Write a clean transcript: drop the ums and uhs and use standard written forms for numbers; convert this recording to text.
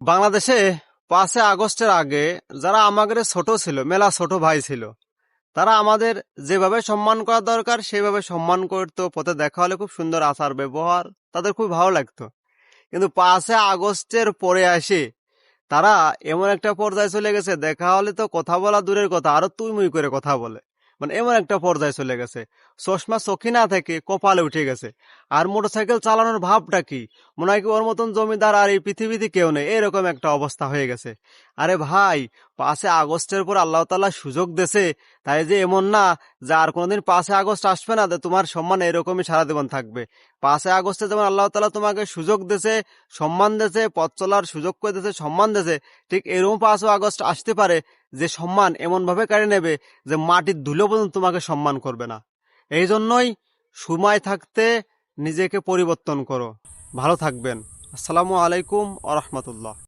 বাংলাদেশে 5 আগস্টের আগে যারা আমাদের ছোট ছিল, মেলা ছোট ভাই ছিল, তারা আমাদের যেভাবে সম্মান করা দরকার সেভাবে সম্মান করতো। পথে দেখা হলে খুব সুন্দর আচার ব্যবহার, তাদের খুব ভালো লাগতো। কিন্তু 5 আগস্টের পরে আসে তারা এমন একটা পর্যায়ে চলে গেছে, দেখা হলে তো কথা বলা দূরের কথা, আরো তুই মুই করে কথা বলে। মানে এমন একটা পর্যায়ে চলে গেছে, চশমা চোখে না থেকে কপালে উঠে গেছে। আর মোটরসাইকেল চালানোর ভাবটা কি, মনে হয় কি ওর মতন জমিদার আর এই পৃথিবীতে কেউ নেই, এরকম একটা অবস্থা হয়ে গেছে। আরে ভাই, 5 আগস্টের পর আল্লাহ তাআলা সুযোগ দেছে, তাই যে এমন না যে আর কোনোদিন 5 আগস্ট আসবে না, যে তোমার সম্মান এরকমই সারা জীবন থাকবে। 5 আগস্টে যেমন আল্লাহ তাআলা তোমাকে সুযোগ দেছে, সম্মান দেছে, পথ চলার সুযোগ করে দিয়েছে, সম্মান দিয়েছে, ঠিক এরকম 5 আগস্ট আসতে পারে যে সম্মান এমন ভাবে কেড়ে নেবে যে মাটির ধুলো পর্যন্ত তোমাকে সম্মান করবে না। এই জন্যই সময় থাকতে নিজেকে পরিবর্তন করো। ভালো থাকবেন। আসসালামু আলাইকুম আ রহমতুল্লাহ।